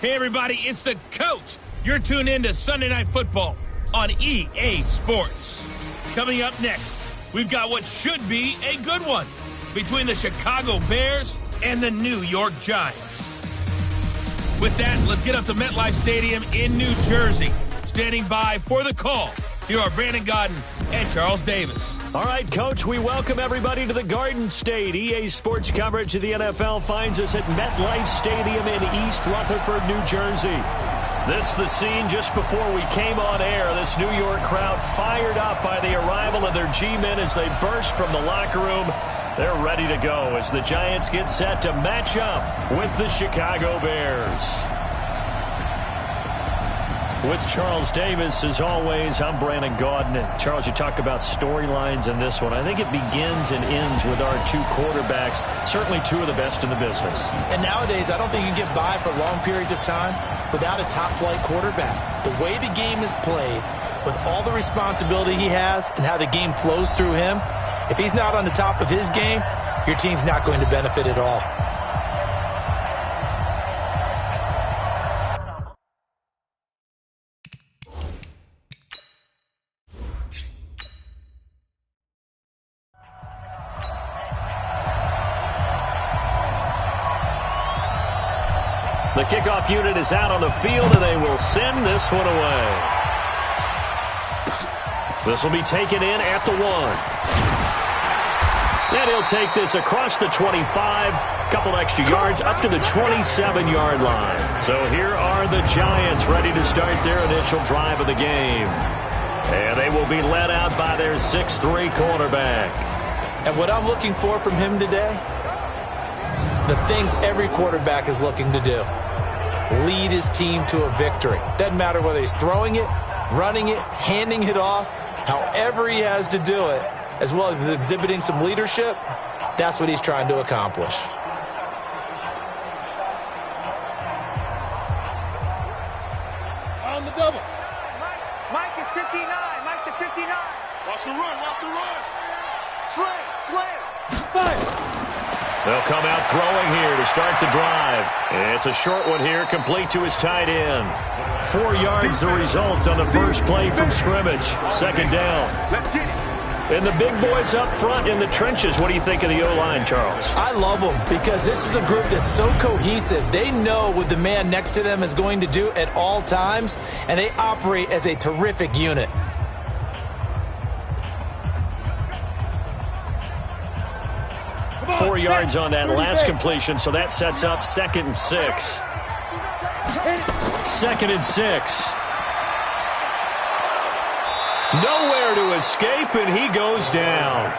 Hey, everybody, it's the coach. You're tuned in to Sunday Night Football on EA Sports. Coming up next, we've got what should be a good one between the Chicago Bears and the New York Giants. With that, let's get up to MetLife Stadium in New Jersey. Standing by for the call, here are Brandon Godden and Charles Davis. All right, Coach, we welcome everybody to the Garden State. EA Sports coverage of the NFL finds us at MetLife Stadium in East Rutherford, New Jersey. This is the scene just before we came on air. This New York crowd fired up by the arrival of their G-men as they burst from the locker room. They're ready to go as the Giants get set to match up with the Chicago Bears. With Charles Davis, as always, I'm Brandon Gaudin. And Charles, you talk about storylines in this one. I think it begins and ends with our two quarterbacks, certainly two of the best in the business. And nowadays, I don't think you can get by for long periods of time without a top-flight quarterback. The way the game is played, with all the responsibility he has and how the game flows through him, if he's not on the top of his game, your team's not going to benefit at all. The kickoff unit is out on the field, and they will send this one away. This will be taken in at the 1. And he'll take this across the 25, couple extra yards, up to the 27-yard line. So here are the Giants ready to start their initial drive of the game. And they will be led out by their 6'3 quarterback. And what I'm looking for from him today, the things every quarterback is looking to do. Lead his team to a victory. Doesn't matter whether he's throwing it, running it, handing it off, however he has to do it, as well as exhibiting some leadership, that's what he's trying to accomplish. On the double. Mike is 59. Mike to 59. Watch the run. Watch the run. Slam. Fire. They'll come out throwing here to start the drive. It's a short one here, complete to his tight end. 4 yards the result on the first play from scrimmage. Second down. Let's get it. And the big boys up front in the trenches. What do you think of the O-line, Charles? I love them because this is a group that's so cohesive. They know what the man next to them is going to do at all times, and they operate as a terrific unit. On, 4 yards on that last back. completion, so that sets up 2nd and 6. 2nd and 6. Nowhere to escape, and he goes down.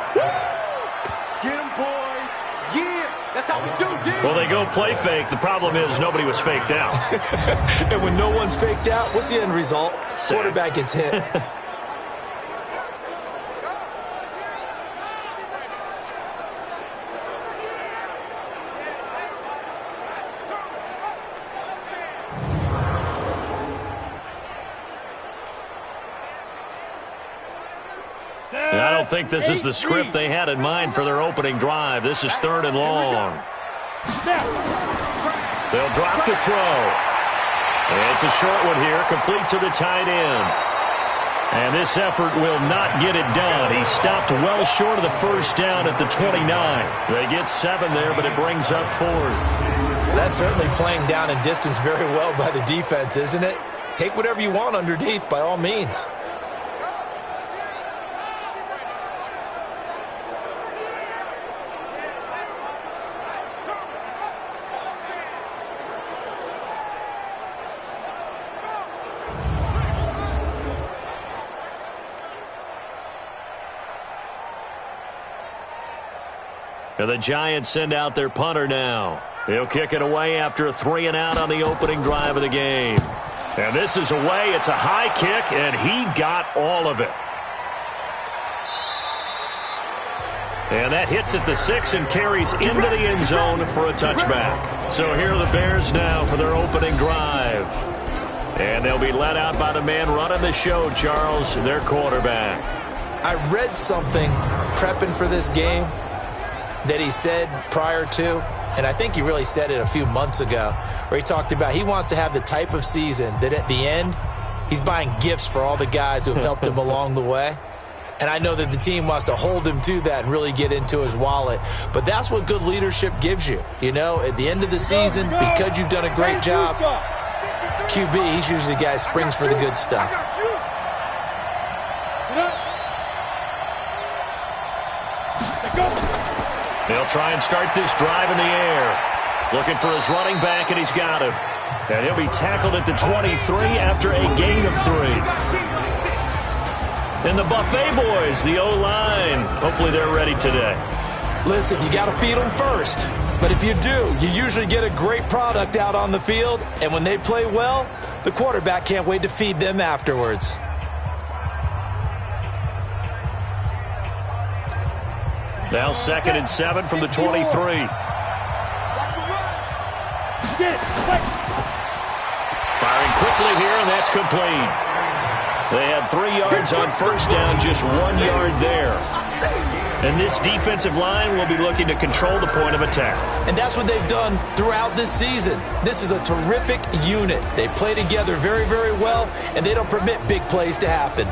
Get him, boys. Yeah. That's how we do, dude. Well, they go play fake. The problem is nobody was faked out. And when no one's faked out, what's the end result? Quarterback gets hit. I don't think this is the script they had in mind for their opening drive. This is 3rd and long. They'll drop to throw. It's a short one here, complete to the tight end. And this effort will not get it done. He stopped well short of the first down at the 29. They get 7 there, but it brings up 4th. That's certainly playing down in distance very well by the defense, isn't it? Take whatever you want underneath, by all means. And the Giants send out their punter now. He'll kick it away after a 3-and-out on the opening drive of the game. And this is away. It's a high kick, and he got all of it. And that hits at the 6 and carries into the end zone for a touchback. So here are the Bears now for their opening drive. And they'll be led out by the man running the show, Charles, their quarterback. I read something prepping for this game that he said prior to, And I think he really said it a few months ago where he talked about he wants to have the type of season that at the end, he's buying gifts for all the guys who have helped him along the way. And I know that the team wants to hold him to that and really get into his wallet. But that's what good leadership gives you. You know, at the end of the season, because you've done a great job, QB, he's usually the guy who springs for the good stuff. They'll try and start this drive in the air. Looking for his running back, and he's got him. And he'll be tackled at the 23 after a gain of 3. And the Buffet boys, the O-line, hopefully they're ready today. Listen, you got to feed them first. But if you do, you usually get a great product out on the field. And when they play well, the quarterback can't wait to feed them afterwards. Now 2nd and 7 from the 23. Firing quickly here, and that's complete. They had 3 yards on first down, just 1 yard there. And this defensive line will be looking to control the point of attack. And that's what they've done throughout this season. This is a terrific unit. They play together very, very well, and they don't permit big plays to happen.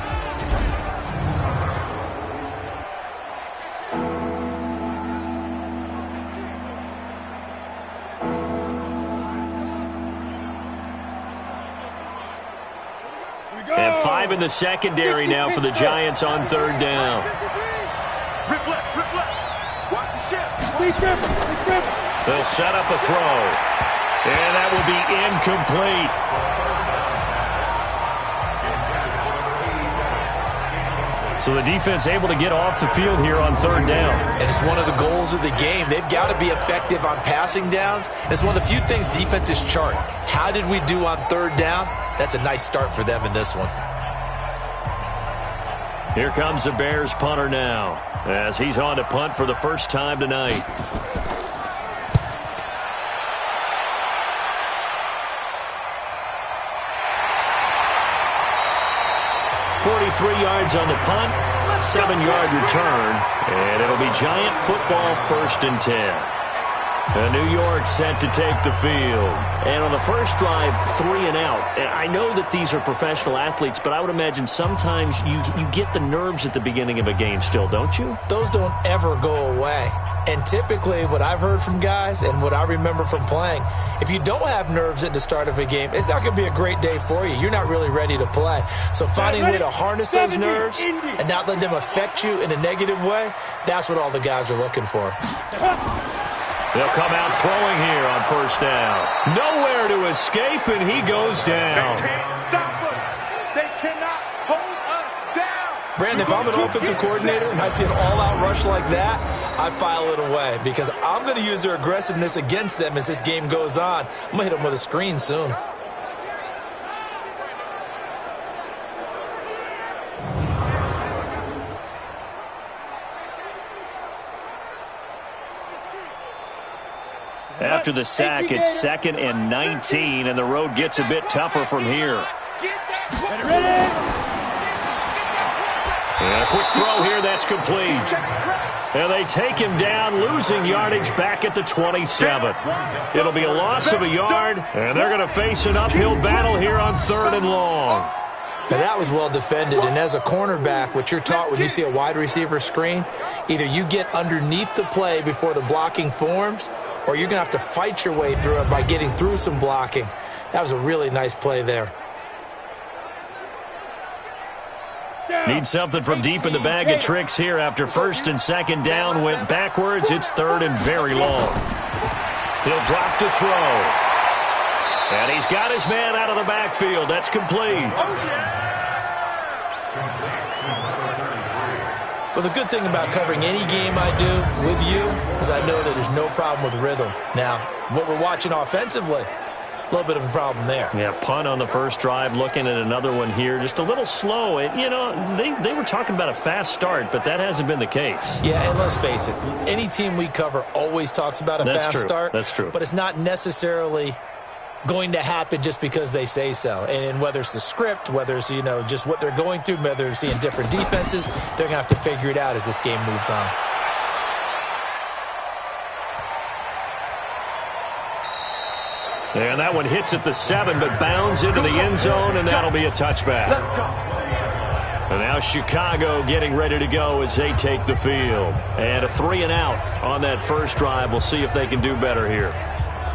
And 5 in the secondary now for the Giants on 3rd down. They'll set up a throw. And that will be incomplete. So the defense able to get off the field here on 3rd down. And it's one of the goals of the game. They've got to be effective on passing downs. It's one of the few things defenses chart. How did we do on 3rd down? That's a nice start for them in this one. Here comes the Bears punter now, as he's on to punt for the first time tonight. 43 yards on the punt, 7-yard return, and it'll be Giant football 1st and 10. New York set to take the field. And on the first drive, 3 and out. And I know that these are professional athletes, but I would imagine sometimes you get the nerves at the beginning of a game still, don't you? Those don't ever go away. And typically what I've heard from guys and what I remember from playing, if you don't have nerves at the start of a game, it's not going to be a great day for you. You're not really ready to play. So finding a way to harness those nerves and not let them affect you in a negative way, that's what all the guys are looking for. They'll come out throwing here on 1st down. Nowhere to escape, and he goes down. They can't stop us. They cannot hold us down. Brandon, if I'm an offensive coordinator and I see an all-out rush like that, I file it away because I'm going to use their aggressiveness against them as this game goes on. I'm going to hit them with a screen soon. After the sack, it's 2nd and 19, and the road gets a bit tougher from here. And a quick throw here, that's complete. And they take him down, losing yardage back at the 27. It'll be a loss of a yard, and they're going to face an uphill battle here on 3rd and long. Now that was well defended, and as a cornerback, what you're taught when you see a wide receiver screen, either you get underneath the play before the blocking forms, or you're going to have to fight your way through it by getting through some blocking. That was a really nice play there. Need something from deep in the bag of tricks here after 1st and 2nd down went backwards. It's 3rd and very long. He'll drop to throw. And he's got his man out of the backfield. That's complete. Well, the good thing about covering any game I do with you is I know that there's no problem with rhythm. Now, what we're watching offensively, a little bit of a problem there. Yeah, punt on the first drive, looking at another one here, just a little slow. And, you know, they were talking about a fast start, but that hasn't been the case. Yeah, and let's face it, any team we cover always talks about a fast start. That's true. But it's not necessarily going to happen just because they say so. And whether it's the script, whether it's, you know, just what they're going through, whether they're seeing different defenses, they're going to have to figure it out as this game moves on. And that one hits at the 7, but bounds into the end zone, and that'll be a touchback. Let's go. And now Chicago getting ready to go as they take the field. And a 3-and-out on that first drive. We'll see if they can do better here.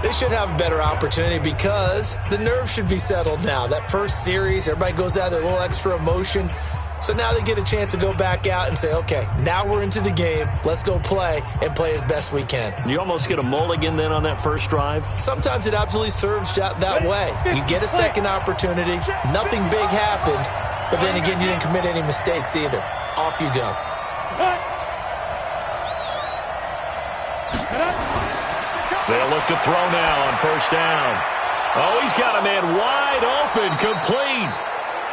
They should have a better opportunity because the nerves should be settled now. That first series, everybody goes out with a little extra emotion. So now they get a chance to go back out and say, okay, now we're into the game. Let's go play and play as best we can. You almost get a mulligan then on that first drive? Sometimes it absolutely serves that way. You get a second opportunity. Nothing big happened. But then again, you didn't commit any mistakes either. Off you go. They'll look to throw now on first down. Oh, he's got a man wide open, complete.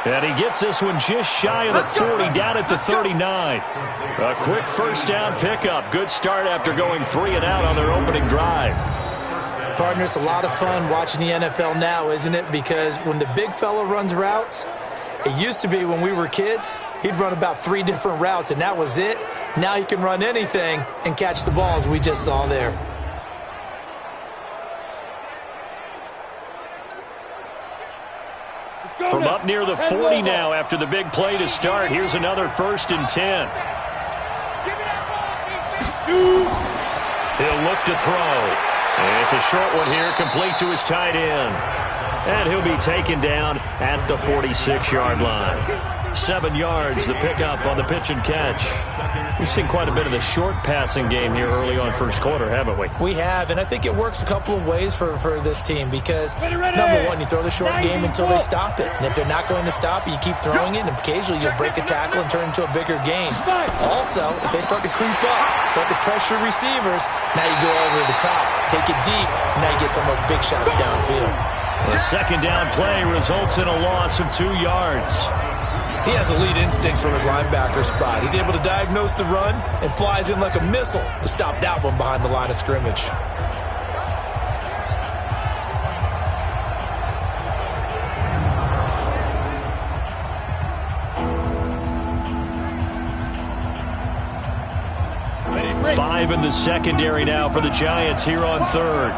And he gets this one just shy of the 40, down at the 39. A quick first down pickup. Good start after going 3-and-out on their opening drive. Partner, it's a lot of fun watching the NFL now, isn't it? Because when the big fella runs routes, it used to be when we were kids, he'd run about 3 different routes, and that was it. Now he can run anything and catch the ball, as we just saw there. From up near the 40 now after the big play to start. Here's another 1st and 10. He'll look to throw. And it's a short one here, complete to his tight end. And he'll be taken down at the 46-yard line. 7 yards, the pickup on the pitch and catch. We've seen quite a bit of the short passing game here early on first quarter, haven't we? We have, and I think it works a couple of ways for this team because, number one, you throw the short game until they stop it. And if they're not going to stop it, you keep throwing it, and occasionally you'll break a tackle and turn it into a bigger gain. Also, if they start to creep up, start to pressure receivers, now you go over the top, take it deep, and now you get some of those big shots downfield. The second down play results in a loss of 2 yards. He has elite instincts from his linebacker spot. He's able to diagnose the run and flies in like a missile to stop that one behind the line of scrimmage. Five in the secondary now for the Giants here on third.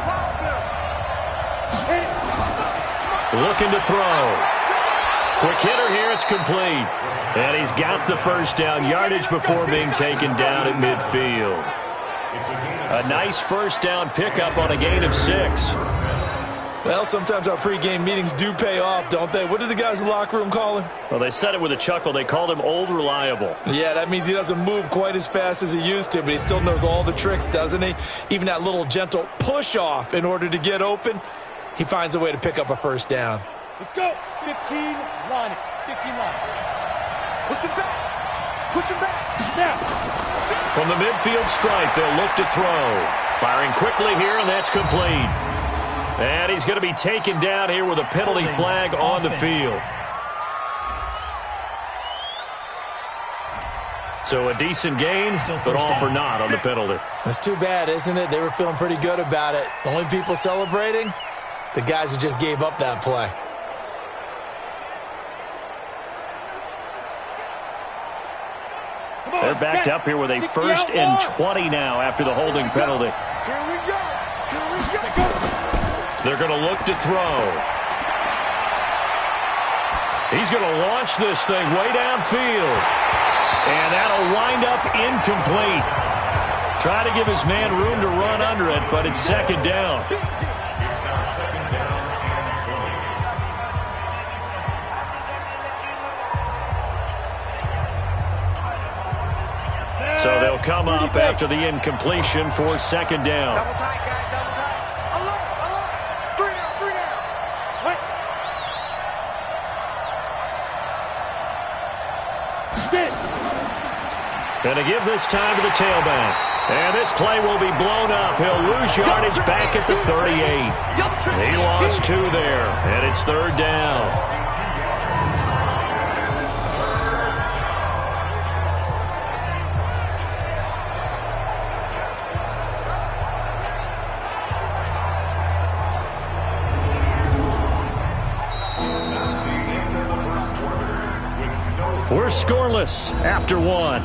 Looking to throw. Quick hitter here, it's complete. And he's got the first down, yardage before being taken down at midfield. A nice first down pickup on a gain of 6. Well, sometimes our pregame meetings do pay off, don't they? What do the guys in the locker room call him? Well, they said it with a chuckle. They called him Old Reliable. Yeah, that means he doesn't move quite as fast as he used to, but he still knows all the tricks, doesn't he? Even that little gentle push-off in order to get open, he finds a way to pick up a first down. Let's go. 15 line. 15 line. Push him back. Push him back. Now. From the midfield stripe, they'll look to throw. Firing quickly here, and that's complete. And he's going to be taken down here with a penalty flag on the field. So a decent gain, but all for naught on the penalty. That's too bad, isn't it? They were feeling pretty good about it. The only people celebrating, the guys who just gave up that play. They're backed up here with a 1st and 20 now after the holding penalty. Here we go. Here we go. They're going to look to throw. He's going to launch this thing way downfield. And that'll wind up incomplete. Try to give his man room to run under it, but it's second down. So they'll come up after the incompletion for second down. Double tight, guys. Double tight. Alert. 3 down. 3 down. Wait. And to give this time to the tailback. And this play will be blown up. He'll lose yardage back at the 38. He lost 2 there, and it's third down. We're scoreless after 1.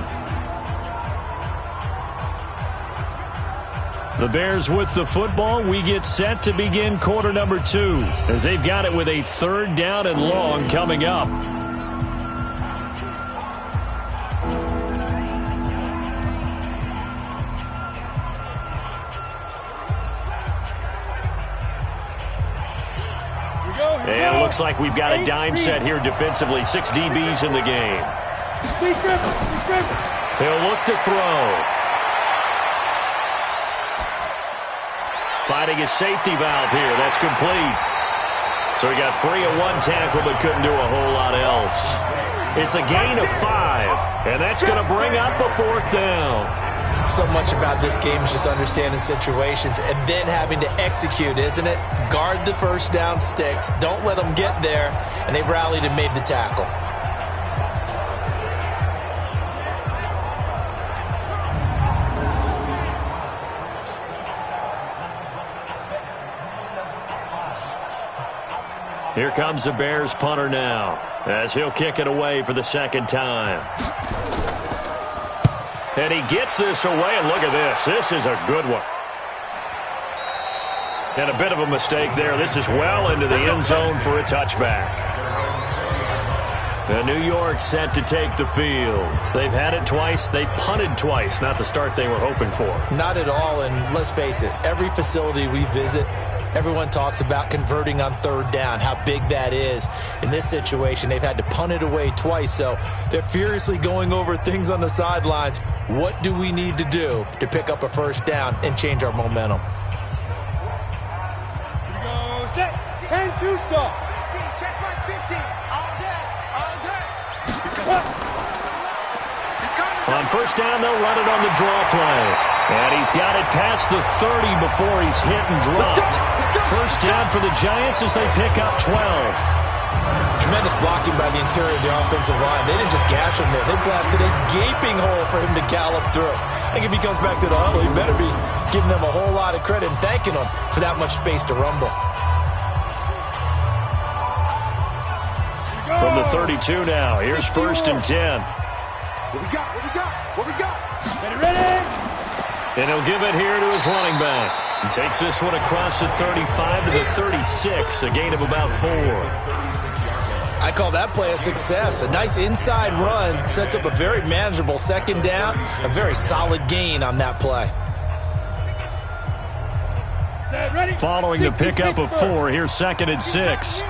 The Bears with the football. We get set to begin quarter number 2 as they've got it with a 3rd down and long coming up. And it looks like we've got a dime set here defensively. 6 DBs in the game. He'll look to throw. Finding his safety valve here. That's complete. So he got free of 1 tackle but couldn't do a whole lot else. It's a gain of 5, and that's going to bring up a 4th down. So much about this game is just understanding situations and then having to execute, isn't it? Guard the first down sticks. Don't let them get there. And they rallied and made the tackle. Here comes the Bears punter now as he'll kick it away for the 2nd time. And he gets this away, and look at this. This is a good one. And a bit of a mistake there. This is well into the end zone for a touchback. And New York set to take the field. They've had it twice. They've punted twice. Not the start they were hoping for. Not at all, and let's face it, every facility we visit, everyone talks about converting on 3rd down, how big that is. In this situation, they've had to punt it away twice, so they're furiously going over things on the sidelines. What do we need to do to pick up a 1st down and change our momentum? Here we go. Set. 10-2 stop. Check my 50. All day. All day. On 1st down, they'll run it on the draw play. And he's got it past the 30 before he's hit and dropped. 1st down for the Giants as they pick up 12. Tremendous blocking by the interior of the offensive line. They didn't just gash him there. They blasted a gaping hole for him to gallop through. I think if he comes back to the huddle, he better be giving them a whole lot of credit and thanking them for that much space to rumble. From the 32 now, here's 1st and 10. What we got? What we got? What we got? Ready? And he'll give it here to his running back. He takes this one across the 35 to the 36, a gain of about 4. I call that play a success. A nice inside run sets up a very manageable 2nd down. A very solid gain on that play. Following the pickup of 4, here's 2nd and 6.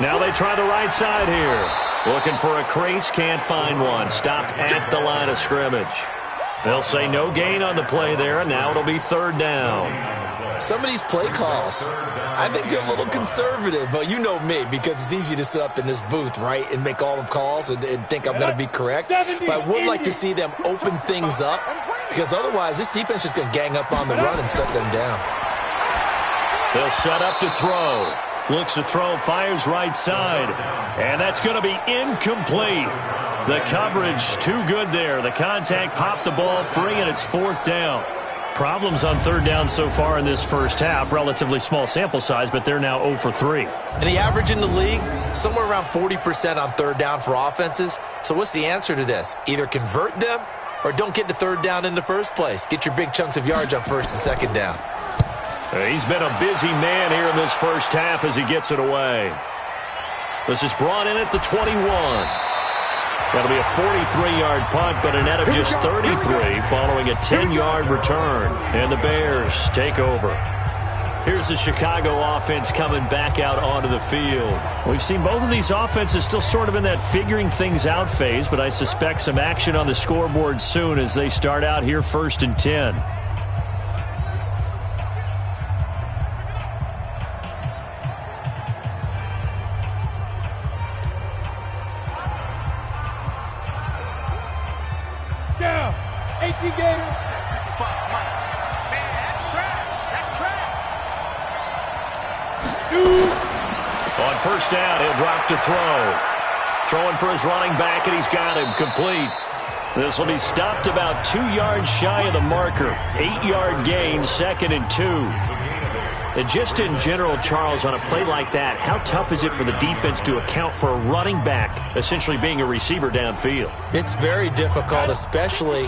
Now they try the right side here. Looking for a crease, can't find one. Stopped at the line of scrimmage. They'll say no gain on the play there, and now it'll be 3rd down. Some of these play calls, I think they're a little conservative, but you know me, because it's easy to sit up in this booth, right, and make all the calls and think I'm going to be correct. But I would like to see them open things up, because otherwise this defense is going to gang up on the run and shut them down. They'll set up to throw. Looks to throw, fires right side. And that's going to be incomplete. The coverage too good there. The contact popped the ball free, and it's 4th down. Problems on 3rd down so far in this 1st half. Relatively small sample size, but they're now 0 for 3. And the average in the league, somewhere around 40% on 3rd down for offenses. So what's the answer to this? Either convert them or don't get to 3rd down in the first place. Get your big chunks of yards on 1st and 2nd down. He's been a busy man here in this 1st half as he gets it away. This is brought in at the 21. That'll be a 43-yard punt, but a net of just 33 following a 10-yard return. And the Bears take over. Here's the Chicago offense coming back out onto the field. We've seen both of these offenses still sort of in that figuring things out phase, but I suspect some action on the scoreboard soon as they start out here 1st and 10. Down. 18 Gator. Man, that's trash. That's trash. On 1st down, he'll drop to throw. Throwing for his running back, and he's got him complete. This will be stopped about 2 yards shy of the marker. 8-yard gain, 2nd and 2. And just in general, Charles, on a play like that, how tough is it for the defense to account for a running back essentially being a receiver downfield? It's very difficult, especially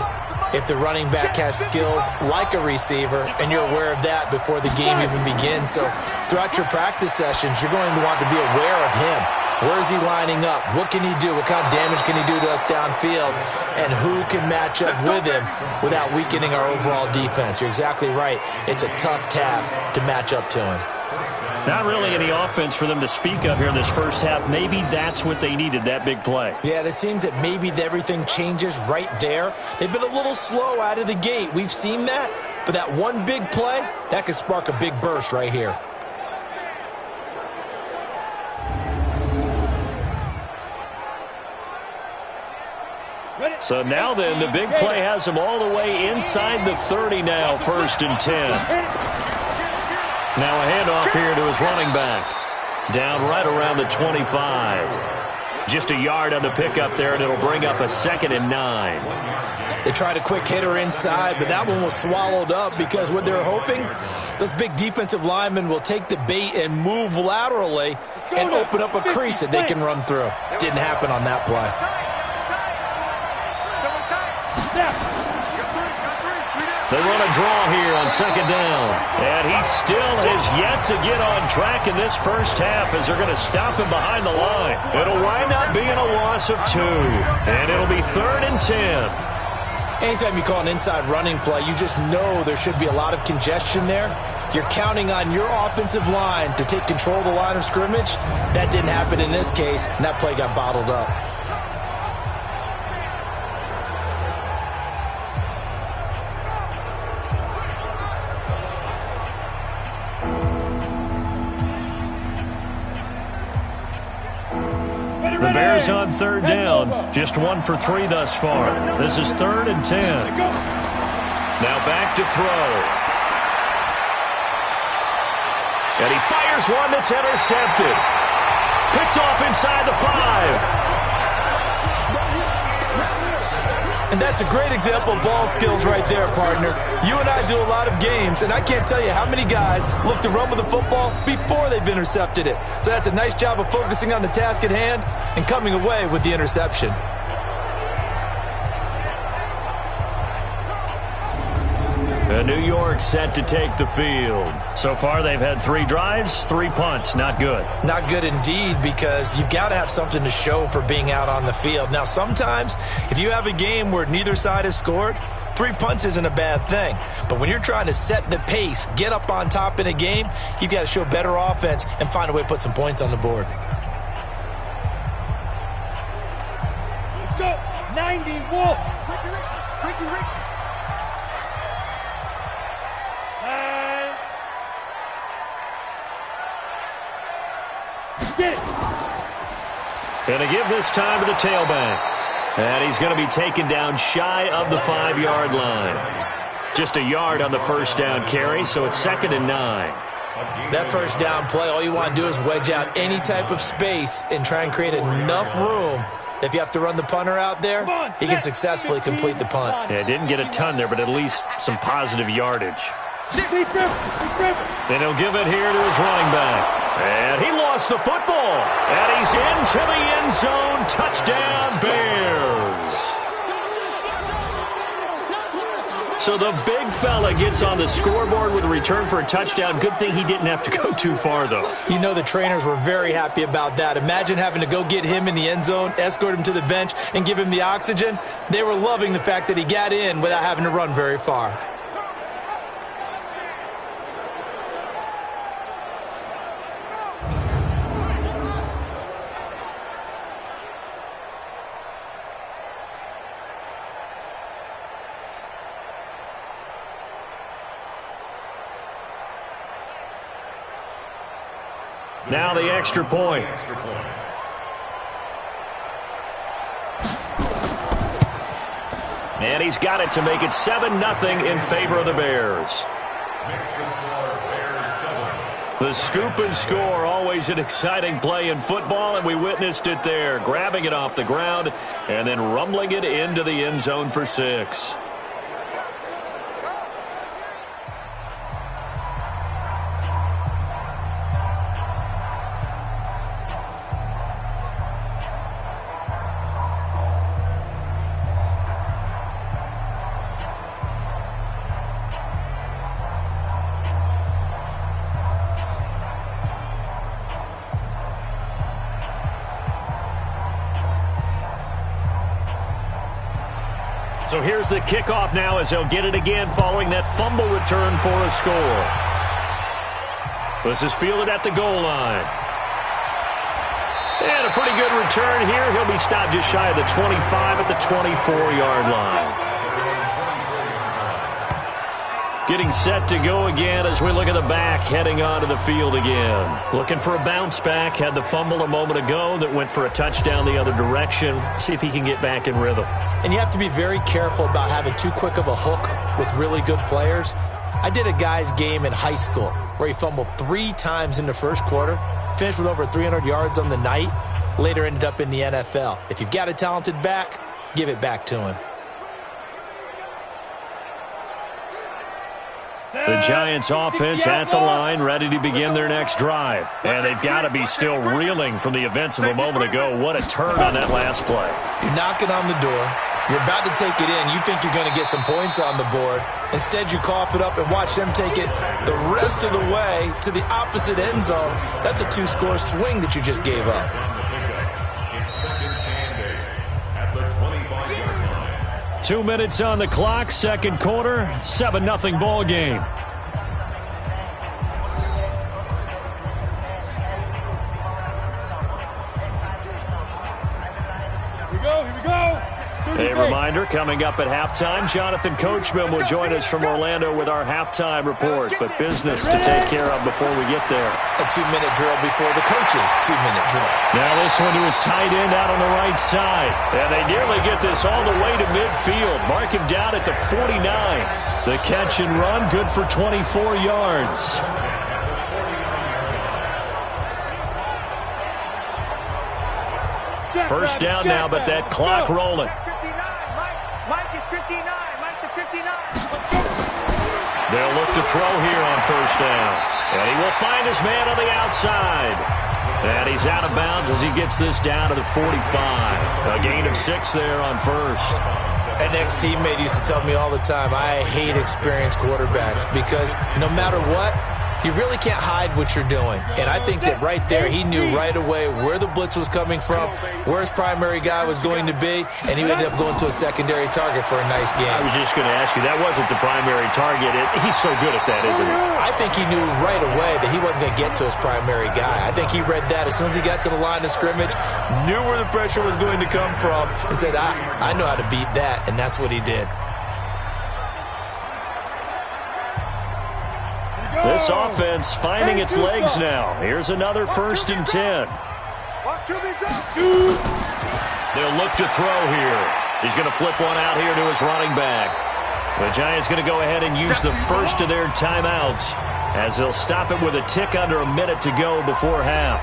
if the running back has skills like a receiver, and you're aware of that before the game even begins. So throughout your practice sessions, you're going to want to be aware of him. Where is he lining up? What can he do? What kind of damage can he do to us downfield? And who can match up with him without weakening our overall defense? You're exactly right. It's a tough task to match up to him. Not really any offense for them to speak of here in this first half. Maybe that's what they needed, that big play. Yeah, and it seems that maybe everything changes right there. They've been a little slow out of the gate. We've seen that. But that one big play, that could spark a big burst right here. So now then, the big play has them all the way inside the 30 now, 1st and 10. Now a handoff here to his running back. Down right around the 25. Just a yard on the pickup there, and it'll bring up a 2nd and 9. They tried a quick hitter inside, but that one was swallowed up because what they're hoping, those big defensive linemen will take the bait and move laterally and open up a crease that they can run through. Didn't happen on that play. They run a draw here on 2nd down. And he still has yet to get on track in this first half as they're going to stop him behind the line. It'll wind up being a loss of 2. And it'll be 3rd and 10. Anytime you call an inside running play, you just know there should be a lot of congestion there. You're counting on your offensive line to take control of the line of scrimmage. That didn't happen in this case, and that play got bottled up. The Bears on 3rd down. Just 1 for 3 thus far. This is 3rd and 10. Now back to throw. And he fires one that's intercepted. Picked off inside the 5. And that's a great example of ball skills right there, partner. You and I do a lot of games, and I can't tell you how many guys look to run with the football before they've intercepted it. So that's a nice job of focusing on the task at hand and coming away with the interception. New York set to take the field. So far, they've had 3 drives, 3 punts. Not good. Not good indeed, because you've got to have something to show for being out on the field. Now, sometimes, if you have a game where neither side has scored, 3 punts isn't a bad thing. But when you're trying to set the pace, get up on top in a game, you've got to show better offense and find a way to put some points on the board. Let's go. 90, Wolf. Ricky. Get it. Going to give this time to the tailback. And he's going to be taken down shy of the 5-yard line. Just a yard on the first down carry, so it's 2nd and 9. That first down play, all you want to do is wedge out any type of space and try and create enough room. If you have to run the punter out there, he can successfully complete the punt. Yeah, didn't get a ton there, but at least some positive yardage. Then he'll give it here to his running back. And he lost the football. And he's into the end zone. Touchdown, Bears. So the big fella gets on the scoreboard with a return for a touchdown. Good thing he didn't have to go too far, though. You know the trainers were very happy about that. Imagine having to go get him in the end zone, escort him to the bench, and give him the oxygen. They were loving the fact that he got in without having to run very far. Now the extra point. And he's got it to make it 7-0 in favor of the Bears. The scoop and score, always an exciting play in football, and we witnessed it there, grabbing it off the ground and then rumbling it into the end zone for 6. So here's the kickoff now as they'll get it again following that fumble return for a score. This is fielded at the goal line. And a pretty good return here. He'll be stopped just shy of the 25 at the 24-yard line. Getting set to go again as we look at the back heading onto the field again. Looking for a bounce back. Had the fumble a moment ago that went for a touchdown the other direction. See if he can get back in rhythm. And you have to be very careful about having too quick of a hook with really good players. I did a guy's game in high school where he fumbled 3 times in the first quarter, finished with over 300 yards on the night, later ended up in the NFL. If you've got a talented back, give it back to him. The Giants offense at the line, ready to begin their next drive. And they've got to be still reeling from the events of a moment ago. What a turn on that last play. You're knocking on the door. You're about to take it in. You think you're going to get some points on the board. Instead, you cough it up and watch them take it the rest of the way to the opposite end zone. That's a 2-score swing that you just gave up. 2 minutes on the clock, second quarter, 7-0 ball game. Here we go. A reminder, coming up at halftime, Jonathan Coachman will join us from Orlando with our halftime report, but business to take care of before we get there. A 2-minute drill before the coach's 2-minute drill. Now this one to his tight end out on the right side. And they nearly get this all the way to midfield. Mark him down at the 49. The catch and run, good for 24 yards. First down now, but that clock rolling. Mike is 59. Mike the 59. They'll look to throw here on first down. And he will find his man on the outside. And he's out of bounds as he gets this down to the 45. A gain of 6 there on first. An ex-teammate used to tell me all the time, I hate experienced quarterbacks because no matter what, you really can't hide what you're doing. And I think that right there, he knew right away where the blitz was coming from, where his primary guy was going to be, and he ended up going to a secondary target for a nice game. I was just going to ask you, that wasn't the primary target. He's so good at that, isn't he? I think he knew right away that he wasn't going to get to his primary guy. I think he read that as soon as he got to the line of scrimmage, knew where the pressure was going to come from, and said, I know how to beat that, and that's what he did. This offense finding its legs now. Here's another 1st and 10. They'll look to throw here. He's going to flip one out here to his running back. The Giants going to go ahead and use the first of their timeouts as they'll stop it with a tick under a minute to go before half.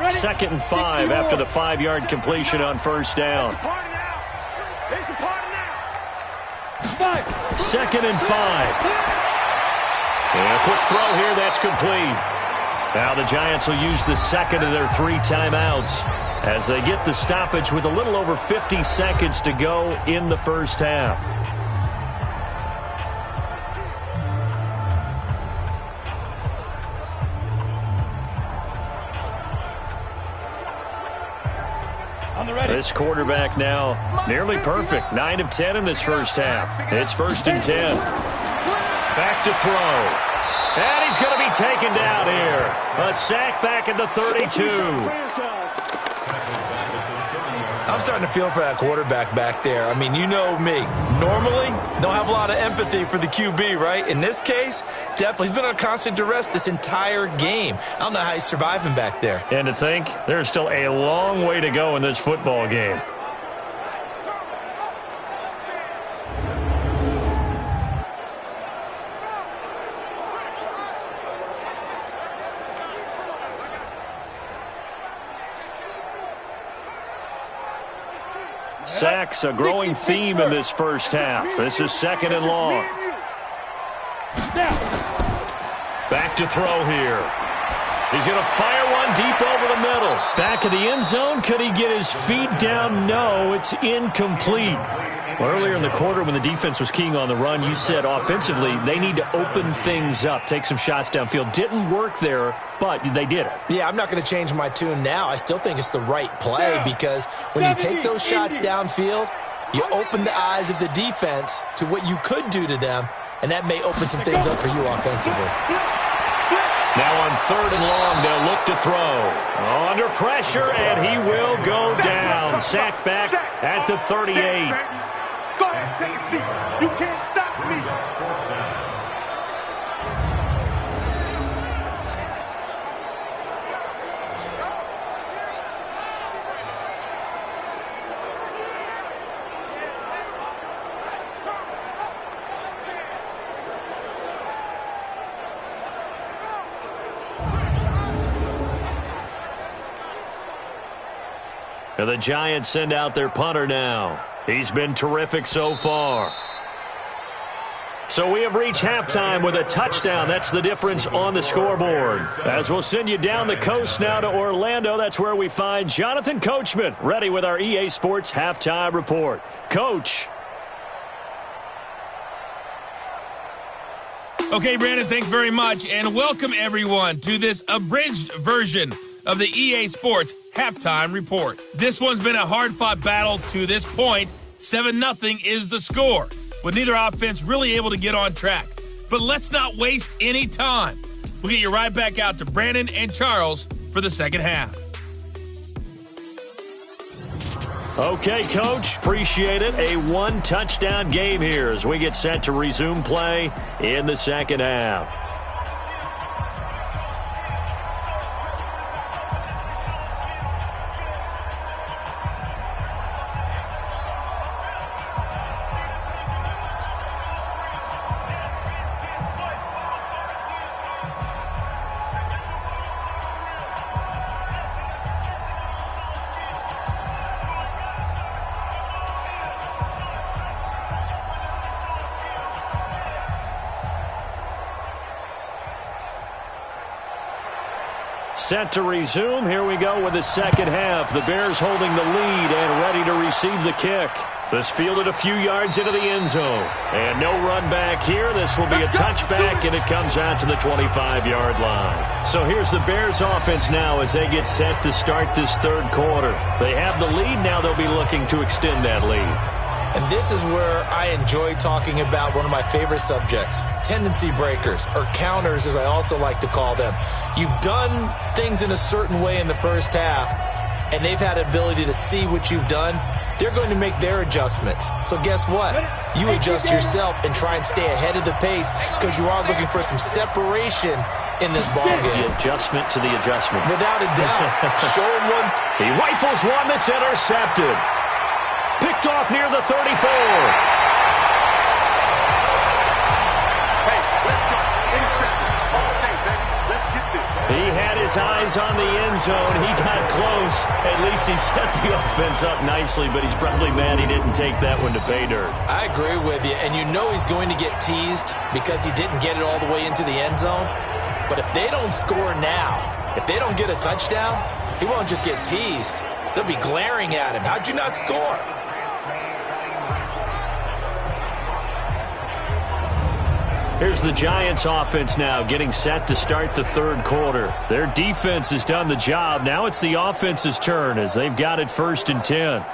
Second and 5 after the 5-yard completion on first down. Second and 5. And a quick throw here, that's complete. Now the Giants will use the second of their 3 timeouts as they get the stoppage with a little over 50 seconds to go in the first half. This quarterback now nearly perfect. 9 of 10 in this first half. It's 1st and 10. Back to throw. And he's going to be taken down here. A sack back at the 32. I'm starting to feel for that quarterback back there. I mean, you know me. Normally, don't have a lot of empathy for the QB, right? In this case, definitely. He's been on constant duress this entire game. I don't know how he's surviving back there. And to think, there's still a long way to go in this football game. Sacks, a growing theme in this first half. This is 2nd and long. Back to throw here. He's going to fire one deep over the middle. Back of the end zone. Could he get his feet down? No, it's incomplete. Well, earlier in the quarter when the defense was keying on the run, you said offensively they need to open things up, take some shots downfield. Didn't work there, but they did it. Yeah, I'm not going to change my tune now. I still think it's the right play because when you take those shots downfield, you open the eyes of the defense to what you could do to them, and that may open some things up for you offensively. Now on 3rd and long, they'll look to throw. Under pressure, and he will go down. Sacked back at the 38. Go ahead, take a seat. You can't stop me. And the Giants send out their punter now. He's been terrific so far. So we have reached halftime with a touchdown. That's the difference on the scoreboard. As we'll send you down the coast now to Orlando, that's where we find Jonathan Coachman, ready with our EA Sports halftime report. Coach. Okay, Brandon, thanks very much. And welcome, everyone, to this abridged version of the EA Sports halftime report. This one's been a hard-fought battle to this point. 7-0 is the score, with neither offense really able to get on track. But let's not waste any time. We'll get you right back out to Brandon and Charles for the second half. Okay, Coach, appreciate it. A one-touchdown game here as we get set to resume play in the second half. Set to resume. Here we go with the second half. The Bears holding the lead and ready to receive the kick. This fielded a few yards into the end zone. And no run back here. This will be a touchback, and it comes out to the 25-yard line. So here's the Bears offense now as they get set to start this third quarter. They have the lead. Now they'll be looking to extend that lead. And this is where I enjoy talking about one of my favorite subjects, tendency breakers, or counters as I also like to call them. You've done things in a certain way in the first half, and they've had ability to see what you've done. They're going to make their adjustments. So guess what? You adjust yourself and try and stay ahead of the pace because you are looking for some separation in this ball game. The adjustment to the adjustment. Without a doubt. Show him one. He rifles one that's intercepted. Picked off near the 34. Hey, let's go. Intercepted. All day, baby. Let's get this. He had his eyes on the end zone. He got close. At least he set the offense up nicely, but he's probably mad he didn't take that one to pay dirt. I agree with you, and you know he's going to get teased because he didn't get it all the way into the end zone. But if they don't score now, if they don't get a touchdown, he won't just get teased. They'll be glaring at him. How'd you not score? Here's the Giants offense now getting set to start the third quarter. Their defense has done the job. Now it's the offense's turn as they've got it 1st and 10.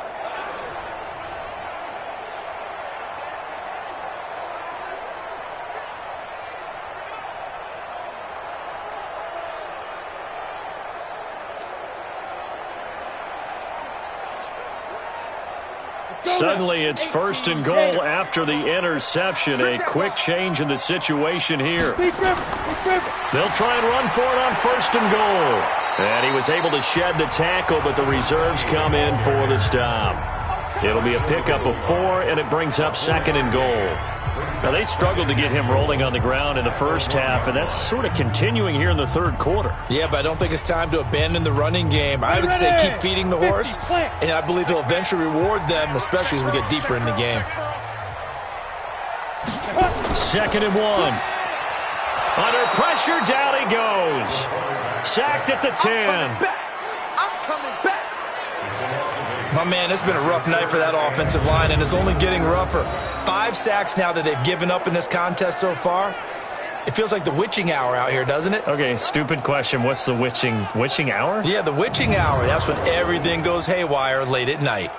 Suddenly, it's 1st and goal after the interception. A quick change in the situation here. They'll try and run for it on 1st and goal. And he was able to shed the tackle, but the reserves come in for the stop. It'll be a pickup of 4, and it brings up 2nd and goal. Now, they struggled to get him rolling on the ground in the first half, and that's sort of continuing here in the third quarter. Yeah, but I don't think it's time to abandon the running game. I would say keep feeding the horse, and I believe he'll eventually reward them, especially as we get deeper in the game. 2nd and 1. Under pressure, down he goes. Sacked at the 10. I'm coming back. My man, it's been a rough night for that offensive line, and it's only getting rougher. 5 sacks now that they've given up in this contest so far. It feels like the witching hour out here, doesn't it? Okay, stupid question. What's the witching hour? Yeah, the witching hour. That's when everything goes haywire late at night.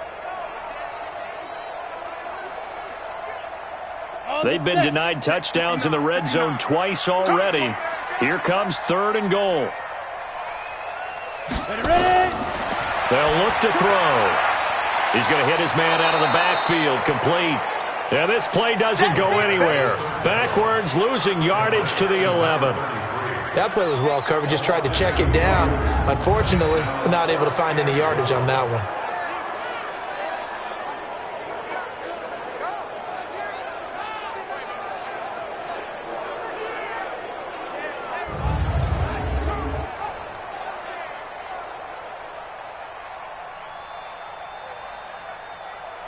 They've been denied touchdowns in the red zone twice already. Here comes 3rd and goal. They'll look to throw. He's going to hit his man out of the backfield, complete. And this play doesn't go anywhere. Backwards, losing yardage to the 11. That play was well covered. Just tried to check it down. Unfortunately, not able to find any yardage on that one.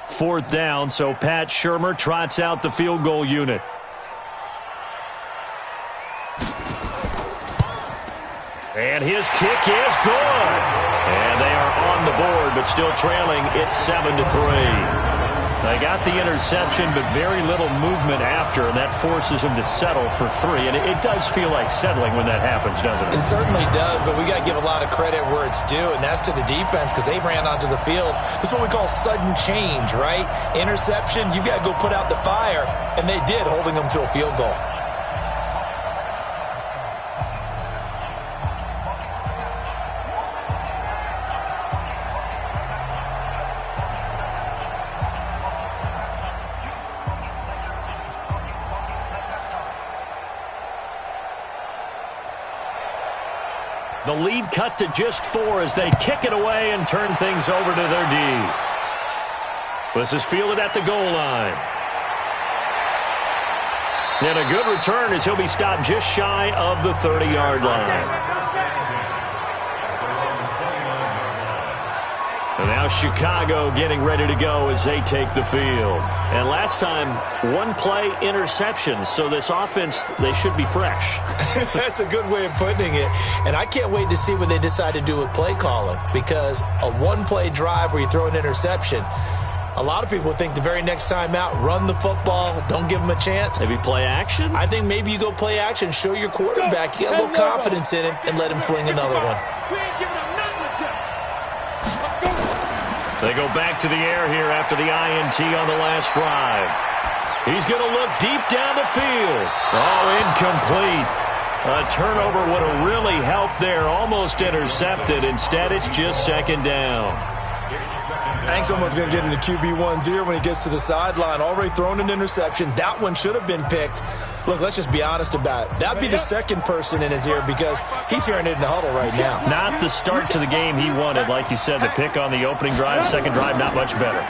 Fourth down, so Pat Shurmur trots out the field goal unit. And his kick is good. And they are on the board, but still trailing. It's 7-3. They got the interception, but very little movement after, and that forces them to settle for 3. And it does feel like settling when that happens, doesn't it? It certainly does, but we got to give a lot of credit where it's due, and that's to the defense because they ran onto the field. This is what we call sudden change, right? Interception, you got to go put out the fire, and they did, holding them to a field goal. The lead cut to just 4 as they kick it away and turn things over to their D. This is fielded at the goal line. And a good return as he'll be stopped just shy of the 30-yard line. And now Chicago getting ready to go as they take the field. And last time, 1-play interception. So this offense, they should be fresh. That's a good way of putting it. And I can't wait to see what they decide to do with play calling. Because a 1-play drive where you throw an interception, a lot of people think the very next time out, run the football, don't give them a chance. Maybe play action? I think maybe you go play action, show your quarterback, you get a little confidence in him, and let him fling another one. They go back to the air here after the INT on the last drive. He's going to look deep down the field. Oh, incomplete. A turnover would have really helped there. Almost intercepted. Instead, it's just 2nd down. I think someone's going to get into QB1's here when he gets to the sideline. Already thrown an interception. That one should have been picked. Look, let's just be honest about it. That'd be the second person in his ear because he's hearing it in the huddle right now. Not the start to the game he wanted. Like you said, the pick on the opening drive, second drive, not much better.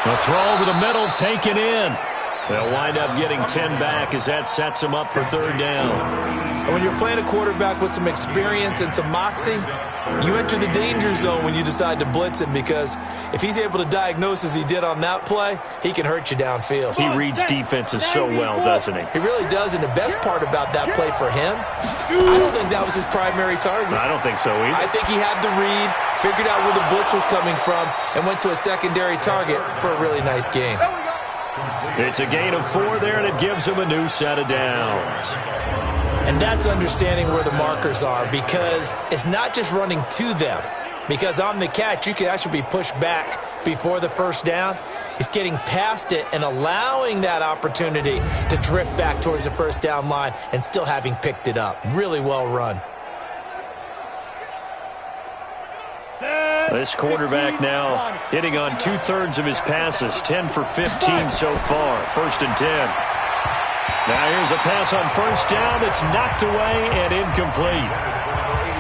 The throw over the middle taken in. They'll wind up getting 10 back as that sets them up for 3rd down. And when you're playing a quarterback with some experience and some moxie, you enter the danger zone when you decide to blitz him because if he's able to diagnose as he did on that play, he can hurt you downfield. He reads defenses so well, doesn't he? He really does, and the best part about that play for him, I don't think that was his primary target. I don't think so either. I think he had the read, figured out where the blitz was coming from, and went to a secondary target for a really nice game. It's a gain of 4 there, and it gives him a new set of downs. And that's understanding where the markers are because it's not just running to them. Because on the catch, you could actually be pushed back before the first down. It's getting past it and allowing that opportunity to drift back towards the first down line and still having picked it up. Really well run. This quarterback now hitting on 2/3 of his passes, 10 for 15 so far. 1st and 10. Now here's a pass on 1st down. It's knocked away and incomplete.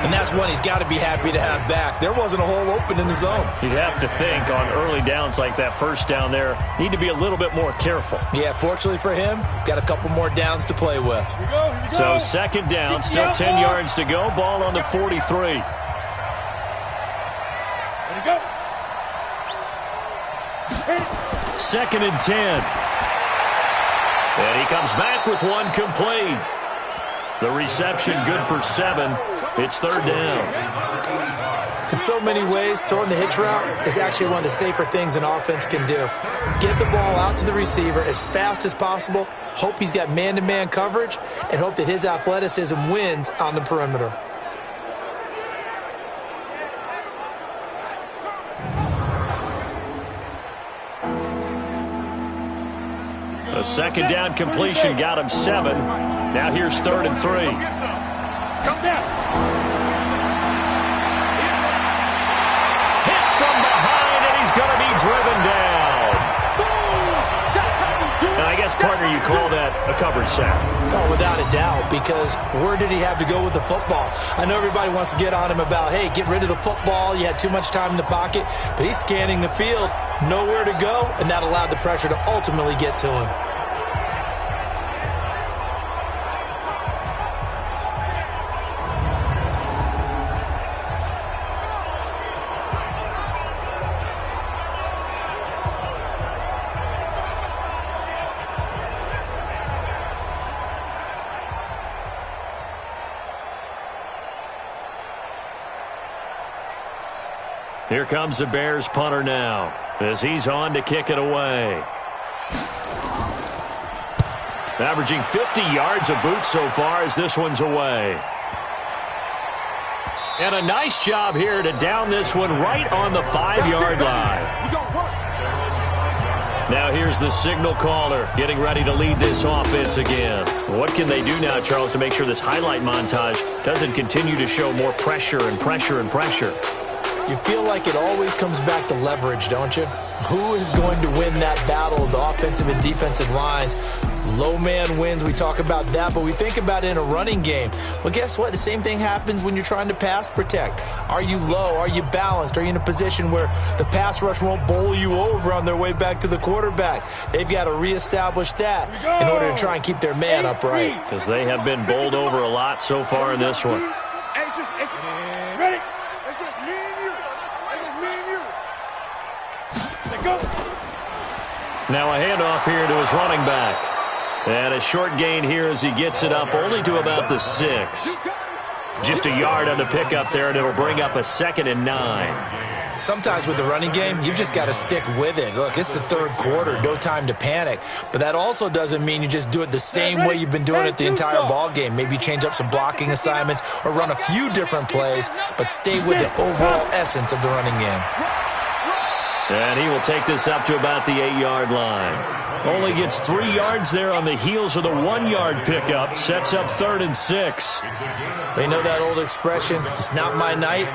And that's one he's got to be happy to have back. There wasn't a hole open in the zone. You'd have to think on early downs like that 1st down there, need to be a little bit more careful. Yeah, fortunately for him, got a couple more downs to play with. So 2nd down, still 10 yards to go. Ball on the 43. 2nd and 10. And he comes back with one complete. The reception good for 7. It's 3rd down. In so many ways, throwing the hitch route is actually one of the safer things an offense can do. Get the ball out to the receiver as fast as possible, hope he's got man-to-man coverage, and hope that his athleticism wins on the perimeter. A second down completion got him 7. Now here's 3rd and 3. Come down. Hit from behind, and he's going to be driven down. And I guess, partner, you call that a coverage sack. Oh, without a doubt, because where did he have to go with the football? I know everybody wants to get on him about, hey, get rid of the football. You had too much time in the pocket. But he's scanning the field, nowhere to go, and that allowed the pressure to ultimately get to him. Here comes the Bears punter now as he's on to kick it away. Averaging 50 yards a boot so far as this one's away. And a nice job here to down this one right on the 5-yard line. Now here's the signal caller getting ready to lead this offense again. What can they do now, Charles, to make sure this highlight montage doesn't continue to show more pressure and pressure and pressure? You feel like it always comes back to leverage, don't you? Who is going to win that battle of the offensive and defensive lines? Low man wins. We talk about that, but we think about it in a running game. Well, guess what? The same thing happens when you're trying to pass protect. Are you low? Are you balanced? Are you in a position where the pass rush won't bowl you over on their way back to the quarterback? They've got to reestablish that in order to try and keep their man upright. Because they have been bowled over a lot so far in this one. Ready? It's just me and you. It's just me and you. Let go. Now a handoff here to his running back. And a short gain here as he gets it up only to about the 6. Just a yard on the pickup there, and it'll bring up a 2nd and 9. Sometimes with the running game, you've just got to stick with it. Look, it's the third quarter, no time to panic. But that also doesn't mean you just do it the same way you've been doing it the entire ball game. Maybe change up some blocking assignments or run a few different plays, but stay with the overall essence of the running game. And he will take this up to about the 8-yard line. Only gets 3 yards there on the heels of the 1-yard pickup. Sets up 3rd and 6. They know that old expression, it's not my night.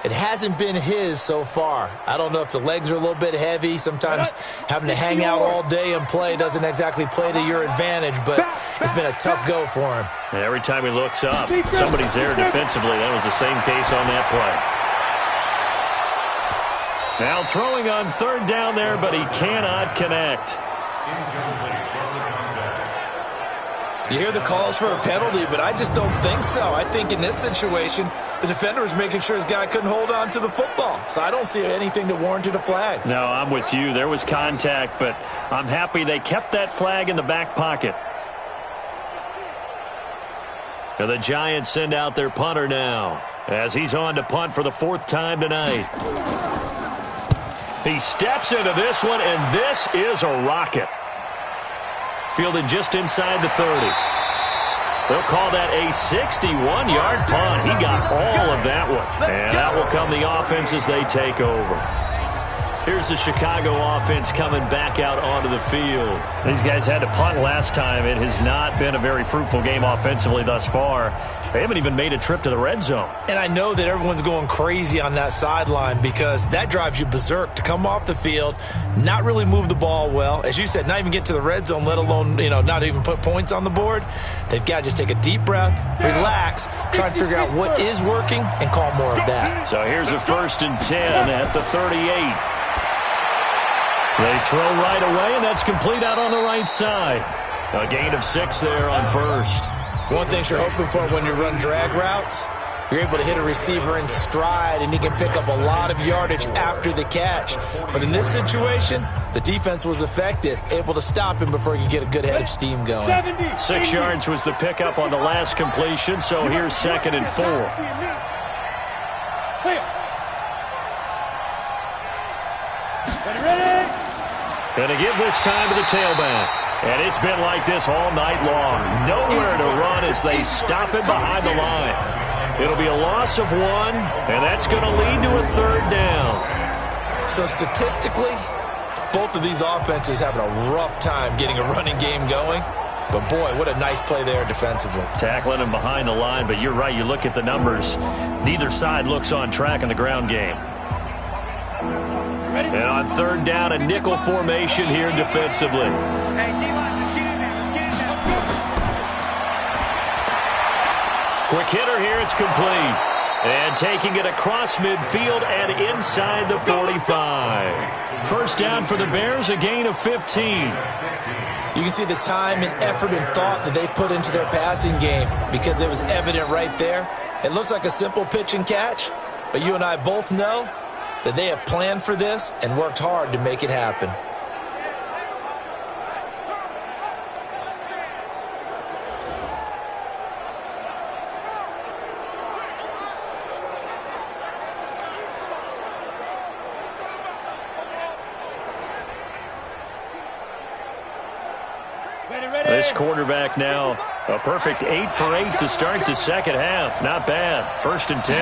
It hasn't been his so far. I don't know if the legs are a little bit heavy. Sometimes having to hang out all day and play doesn't exactly play to your advantage, but it's been a tough go for him. And every time he looks up, somebody's there defensively. That was the same case on that play. Now throwing on 3rd down there, but he cannot connect. You hear the calls for a penalty, but I just don't think so. I think in this situation, the defender was making sure his guy couldn't hold on to the football. So I don't see anything that warranted a flag. No, I'm with you. There was contact, but I'm happy they kept that flag in the back pocket. Now the Giants send out their punter now as he's on to punt for the 4th time tonight. He steps into this one, and this is a rocket. Fielded just inside the 30. They'll call that a 61-yard punt. He got all of that one. And that will come the offense as they take over. Here's the Chicago offense coming back out onto the field. These guys had to punt last time. It has not been a very fruitful game offensively thus far. They haven't even made a trip to the red zone. And I know that everyone's going crazy on that sideline because that drives you berserk to come off the field, not really move the ball well. As you said, not even get to the red zone, let alone, not even put points on the board. They've got to just take a deep breath, relax, try and figure out what is working, and call more of that. So here's a 1st and 10 at the 38. They throw right away, and that's complete out on the right side. A gain of 6 there on 1st. One thing you're hoping for when you run drag routes, you're able to hit a receiver in stride, and he can pick up a lot of yardage after the catch. But in this situation, the defense was effective, able to stop him before he could get a good head of steam going. 6 yards was the pickup on the last completion, so here's 2nd and 4. Ready? Going to give this time to the tailback. And it's been like this all night long. Nowhere to run as they stop him behind the line. It'll be a loss of 1, and that's going to lead to a third down. So statistically, both of these offenses having a rough time getting a running game going. But, boy, what a nice play there defensively. Tackling him behind the line, but you're right. You look at the numbers. Neither side looks on track in the ground game. And on third down, a nickel formation here defensively. Hey, D-line, let's get in there. Let's get in there. Quick hitter here. It's complete. And taking it across midfield and inside the 45. First down for the Bears, a gain of 15. You can see the time and effort and thought that they put into their passing game because it was evident right there. It looks like a simple pitch and catch, but you and I both know that they have planned for this and worked hard to make it happen. This quarterback now, a perfect 8 for 8 to start the second half. Not bad. 1st and 10.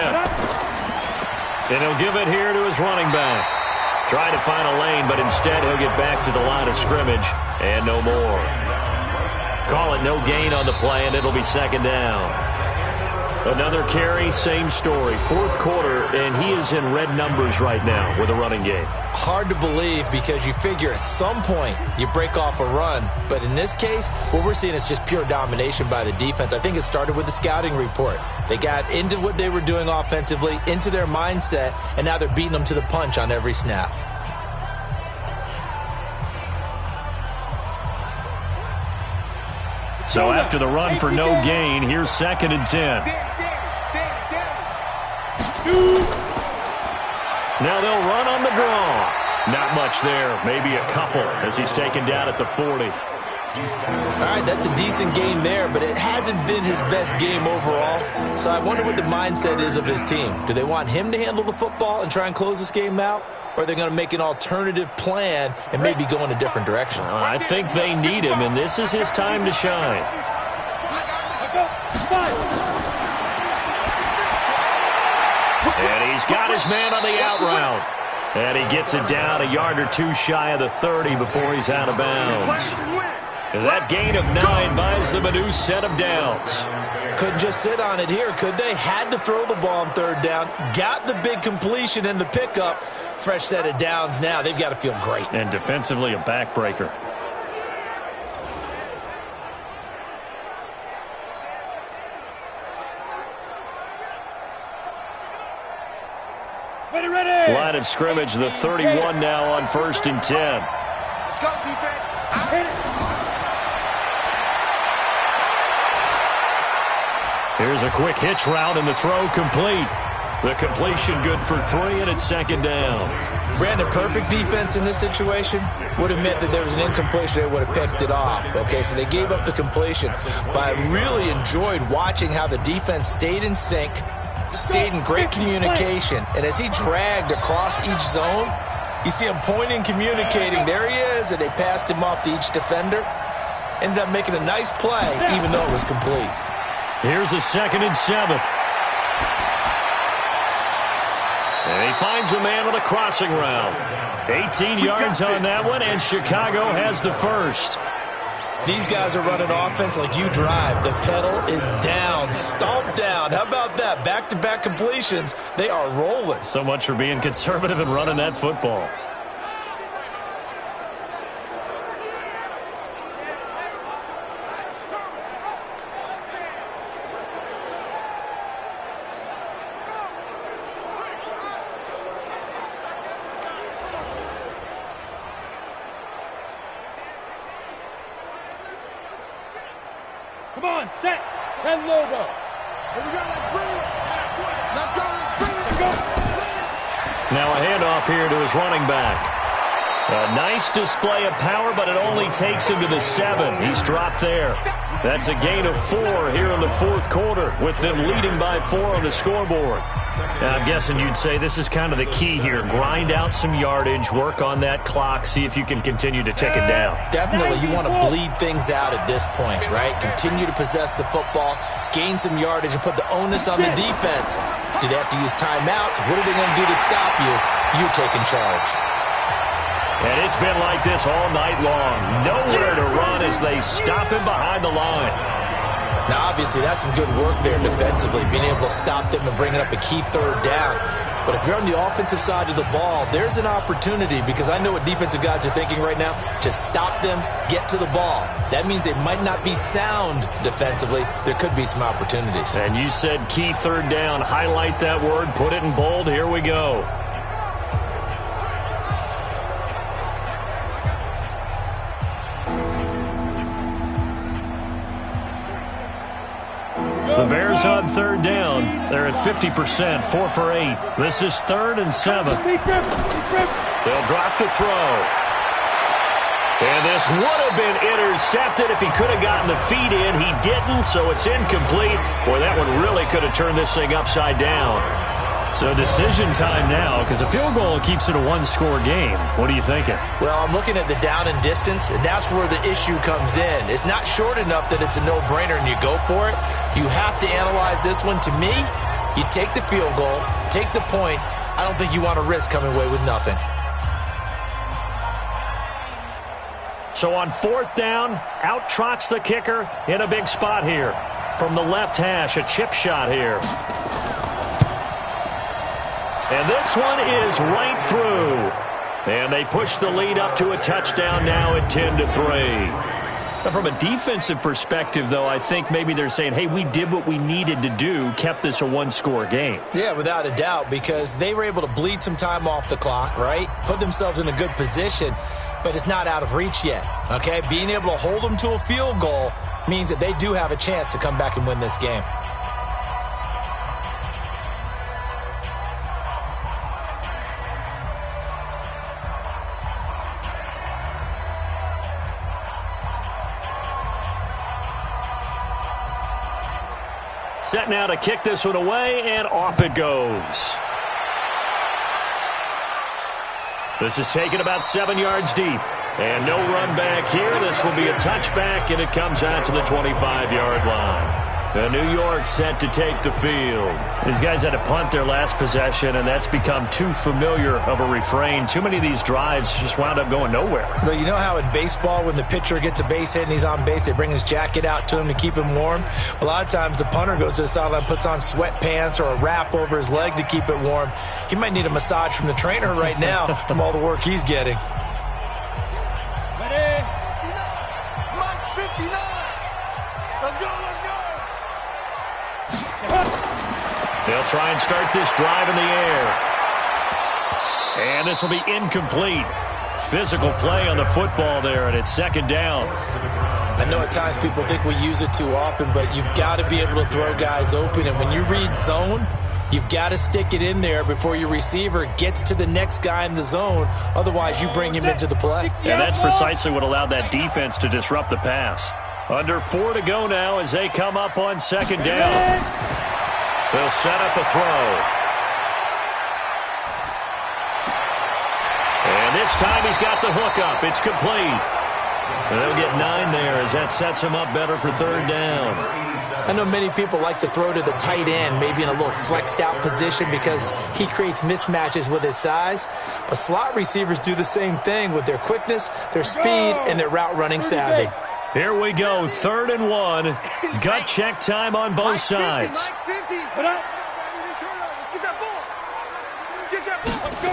And he'll give it here to his running back. Trying to find a lane, but instead he'll get back to the line of scrimmage and no more. Call it no gain on the play, and it'll be second down. Another carry, same story. 4th quarter, and he is in red numbers right now with a running game. Hard to believe because you figure at some point you break off a run. But in this case, what we're seeing is just pure domination by the defense. I think it started with the scouting report. They got into what they were doing offensively, into their mindset, and now they're beating them to the punch on every snap. So after the run for no gain, here's 2nd and 10. Now they'll run on the draw. Not much there, maybe a couple as he's taken down at the 40. All right, that's a decent game there, but it hasn't been his best game overall. So I wonder what the mindset is of his team. Do they want him to handle the football and try and close this game out? Or are they going to make an alternative plan and maybe go in a different direction? I think they need him, and this is his time to shine. And he's got his man on the out route. And he gets it down a yard or two shy of the 30 before he's out of bounds. That gain of 9 buys them a new set of downs. Couldn't just sit on it here, could they? Had to throw the ball on 3rd down. Got the big completion in the pickup. Fresh set of downs now. They've got to feel great. And defensively, a backbreaker. Ready. Line of scrimmage, the 31 now on 1st and 10. Let's go, defense. Hit it. Here's a quick hitch route, and the throw complete. The completion good for 3, and it's 2nd down. Brandon, perfect defense in this situation would have meant that there was an incompletion. They would have picked it off. Okay, so they gave up the completion. But I really enjoyed watching how the defense stayed in sync, stayed in great communication. And as he dragged across each zone, you see him pointing, communicating. There he is, and they passed him off to each defender. Ended up making a nice play, even though it was complete. Here's a 2nd and 7. And he finds a man on a crossing route. 18 yards on that one, and Chicago has the first. These guys are running offense like you drive. The pedal is down, stomped down. How about that? Back-to-back completions. They are rolling. So much for being conservative and running that football. Come on, set. 10 logo. Here we go. Let's bring it. Let's go. Let's bring it. Now a handoff here to his running back. A nice display of power, but it only takes him to the 7. He's dropped there. That's a gain of 4 here in the fourth quarter, with them leading by 4 on the scoreboard. Now, I'm guessing you'd say this is kind of the key here. Grind out some yardage, work on that clock, see if you can continue to tick it down. Definitely, you want to bleed things out at this point, right? Continue to possess the football, gain some yardage, and put the onus on the defense. Do they have to use timeouts? What are they going to do to stop you? You're taking charge. And it's been like this all night long. Nowhere to run as they stop him behind the line. Now, obviously, that's some good work there defensively, being able to stop them and bringing up a key third down. But if you're on the offensive side of the ball, there's an opportunity, because I know what defensive guys are thinking right now. Just stop them, get to the ball. That means they might not be sound defensively. There could be some opportunities. And you said key third down. Highlight that word, put it in bold. Here we go. The Bears on third down. They're at 50%, 4 for 8. This is 3rd and 7. They'll drop the throw. And this would have been intercepted if he could have gotten the feet in. He didn't, so it's incomplete. Boy, that one really could have turned this thing upside down. So decision time now, because a field goal keeps it a one-score game. What are you thinking? Well, I'm looking at the down and distance, and that's where the issue comes in. It's not short enough that it's a no-brainer and you go for it. You have to analyze this one. To me, you take the field goal, take the points. I don't think you want to risk coming away with nothing. So on 4th down, out trots the kicker in a big spot here. From the left hash, a chip shot here. And this one is right through. And they push the lead up to a touchdown now at 10-3. From a defensive perspective, though, I think maybe they're saying, hey, we did what we needed to do, kept this a one-score game. Yeah, without a doubt, because they were able to bleed some time off the clock, right? Put themselves in a good position, but it's not out of reach yet, okay? Being able to hold them to a field goal means that they do have a chance to come back and win this game. Set now to kick this one away, and off it goes. This is taken about 7 yards deep. And no run back here. This will be a touchback, and it comes out to the 25-yard line. The New York set to take the field. These guys had to punt their last possession, and that's become too familiar of a refrain. Too many of these drives just wound up going nowhere. But you know how in baseball, when the pitcher gets a base hit and he's on base, they bring his jacket out to him to keep him warm? A lot of times the punter goes to the sideline, puts on sweatpants or a wrap over his leg to keep it warm. He might need a massage from the trainer right now from all the work he's getting. They'll try and start this drive in the air. And this will be incomplete. Physical play on the football there, and it's 2nd down. I know at times people think we use it too often, but you've got to be able to throw guys open. And when you read zone, you've got to stick it in there before your receiver gets to the next guy in the zone. Otherwise, you bring him into the play. And that's precisely what allowed that defense to disrupt the pass. Under 4 to go now as they come up on 2nd down. They'll set up a throw. And this time he's got the hook up. It's complete. And they'll get 9 there as that sets him up better for 3rd down. I know many people like to throw to the tight end, maybe in a little flexed out position because he creates mismatches with his size. But slot receivers do the same thing with their quickness, their speed, and their route running savvy. Here we go, 3rd and 1. Gut check time on both sides. Get that ball. Get that ball. Let's go.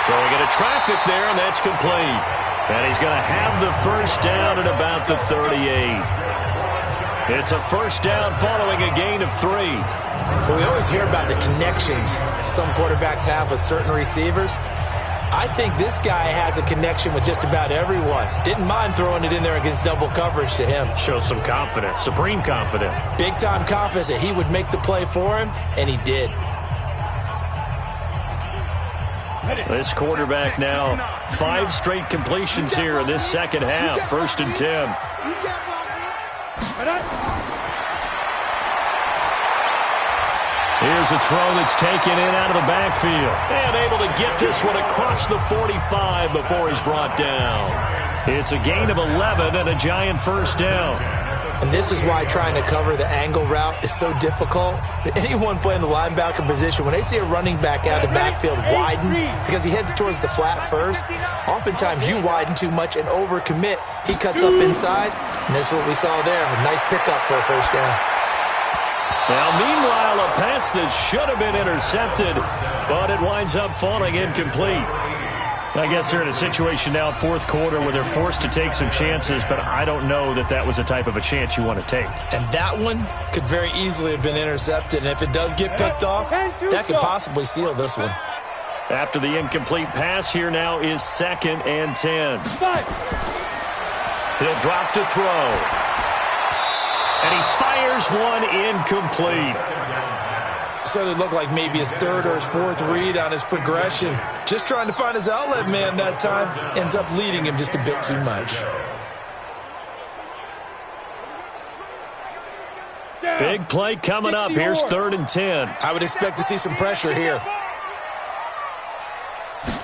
So we get a traffic there, and that's complete. And he's going to have the first down at about the 38. It's a first down following a gain of 3. Well, we always hear about the connections some quarterbacks have with certain receivers. I think this guy has a connection with just about everyone. Didn't mind throwing it in there against double coverage to him. Shows some confidence, supreme confidence. Big-time confidence that he would make the play for him, and he did. This quarterback now, 5 straight completions here in this second half. 1st and 10. Here's a throw that's taken in out of the backfield. And able to get this one across the 45 before he's brought down. It's a gain of 11 and a Giant 1st down. And this is why trying to cover the angle route is so difficult. Anyone playing the linebacker position, when they see a running back out of the backfield widen, because he heads towards the flat first, oftentimes you widen too much and overcommit. He cuts up inside, and this is what we saw there. A nice pickup for a 1st down. Now, meanwhile, a pass that should have been intercepted, but it winds up falling incomplete. I guess they're in a situation now, 4th quarter, where they're forced to take some chances, but I don't know that that was the type of a chance you want to take. And that one could very easily have been intercepted, and if it does get picked off, that could possibly seal this one. After the incomplete pass, here now is 2nd and 10. He'll drop to throw. And he fires one incomplete. So it looked like maybe his 3rd or his 4th read on his progression. Just trying to find his outlet man that time. Ends up leading him just a bit too much. Big play coming up. Here's 3rd and 10. I would expect to see some pressure here.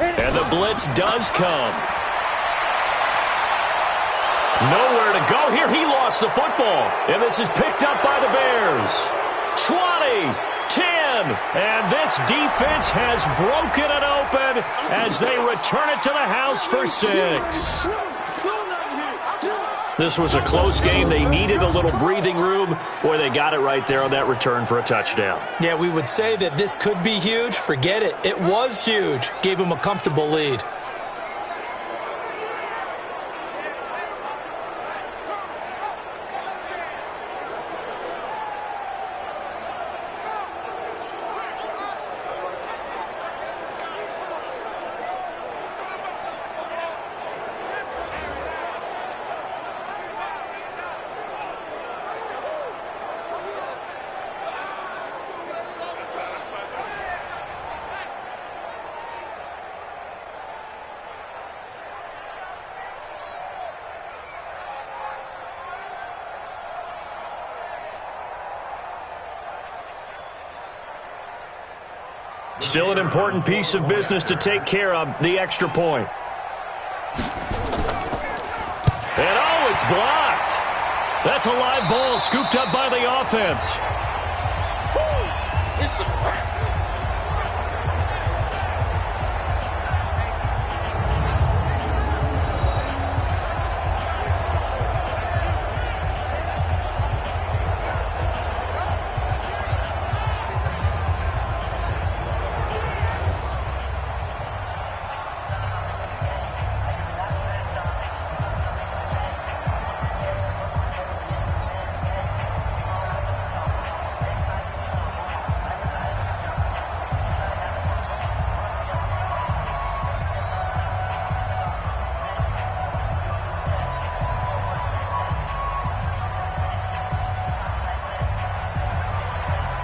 And the blitz does come. Nowhere to go here. He lost the football. And this is picked up by the Bears. 20, 10. And this defense has broken it open as they return it to the house for 6. This was a close game. They needed a little breathing room. Boy, they got it right there on that return for a touchdown. Yeah, we would say that this could be huge. Forget it. It was huge. Gave him a comfortable lead. Still an important piece of business to take care of, the extra point. And oh, it's blocked. That's a live ball scooped up by the offense.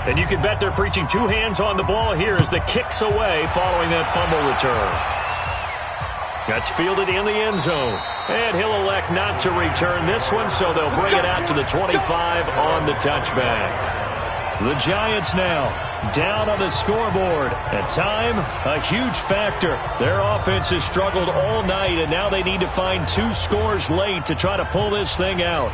And you can bet they're preaching 2 hands on the ball here as the kick's away following that fumble return. That's fielded in the end zone. And he'll elect not to return this one, so they'll bring it out to the 25 on the touchback. The Giants now down on the scoreboard. At time, a huge factor. Their offense has struggled all night, and now they need to find 2 scores late to try to pull this thing out.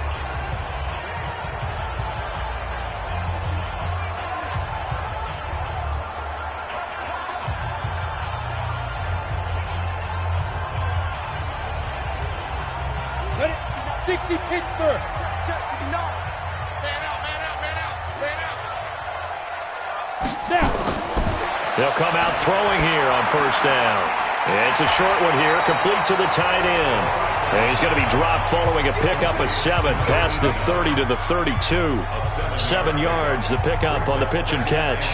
Pittsburgh. They'll come out throwing here on 1st down. It's a short one here, complete to the tight end. And he's going to be dropped following a pickup of 7 past the 30 to the 32. 7 yards, the pickup on the pitch and catch.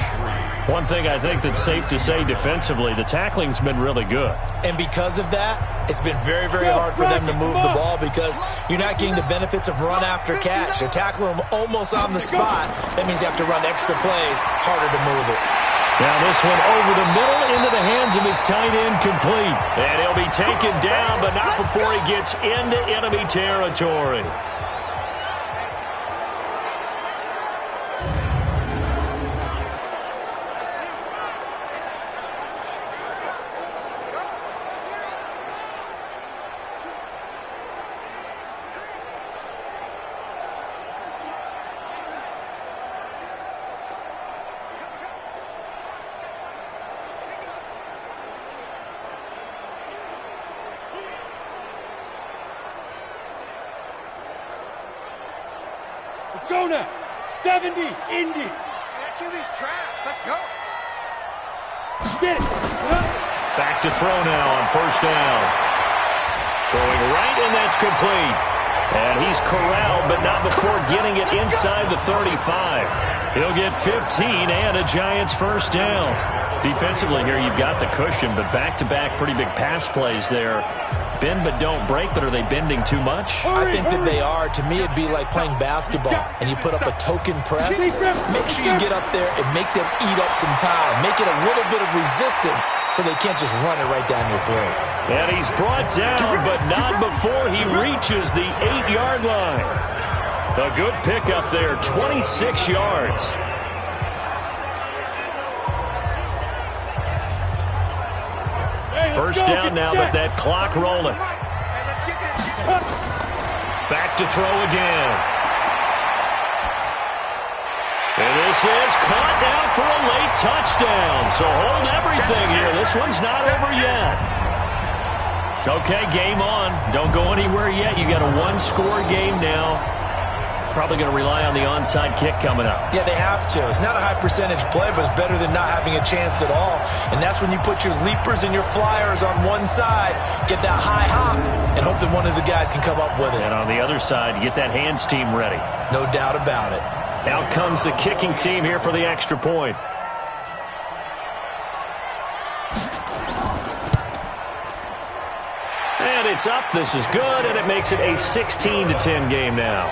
One thing I think that's safe to say defensively, the tackling's been really good. And because of that, it's been very, very hard for them to move the ball because you're not getting the benefits of run after catch. They're tackling them almost on the spot. That means you have to run extra plays, harder to move it. Now this one over the middle into the hands of his tight end, complete. And he'll be taken down, but not before he gets into enemy territory. Let's go now. 70, Indy. That QB's trash. Let's go. Get it. Back to throw now on first down. Throwing right, and that's complete. And he's corralled, but not before getting it inside the 35. He'll get 15 and a Giants first down. Defensively here, you've got the cushion, but back-to-back pretty big pass plays there. Bend but don't break, but are they bending too much? I think that they are. To me, it'd be like playing basketball, and you put up a token press. Make sure you get up there and make them eat up some time. Make it a little bit of resistance so they can't just run it right down your throat. And he's brought down, but not before he reaches the 8-yard line. A good pickup there, 26 yards. First down now, but that clock rolling. Back to throw again. And this is caught down for a late touchdown. So hold everything here. This one's not over yet. Okay, game on. Don't go anywhere yet. You got a one-score game now. Probably going to rely on the onside kick coming up. Yeah, they have to. It's not a high percentage play, but it's better than not having a chance at all. And that's when you put your leapers and your flyers on one side, get that high hop, and hope that one of the guys can come up with it. And on the other side, get that hands team ready. No doubt about it. Out comes the kicking team here for the extra point. And it's up. This is good, and it makes it a 16-10 game now.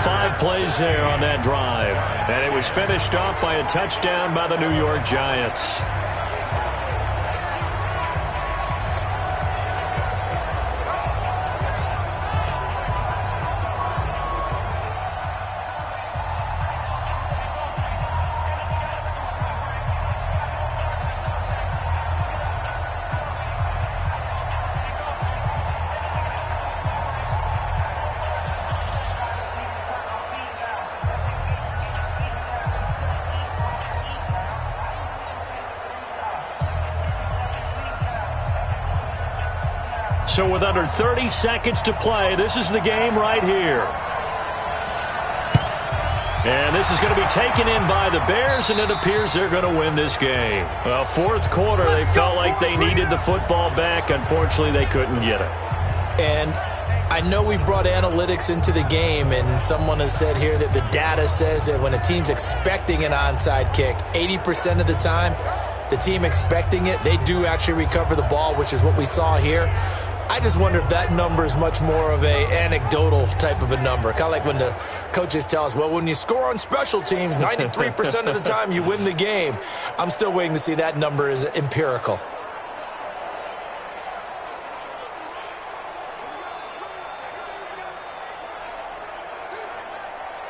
5 plays there on that drive. And it was finished off by a touchdown by the New York Giants. So with under 30 seconds to play, this is the game right here. And this is going to be taken in by the Bears, and it appears they're going to win this game. Well, fourth quarter, they felt like they needed the football back. Unfortunately, they couldn't get it. And I know we've brought analytics into the game, and someone has said here that the data says that when a team's expecting an onside kick, 80% of the time, the team expecting it, they do actually recover the ball, which is what we saw here. I just wonder if that number is much more of a anecdotal type of a number. Kind of like when the coaches tell us, well, when you score on special teams, 93% of the time you win the game. I'm still waiting to see that number is empirical.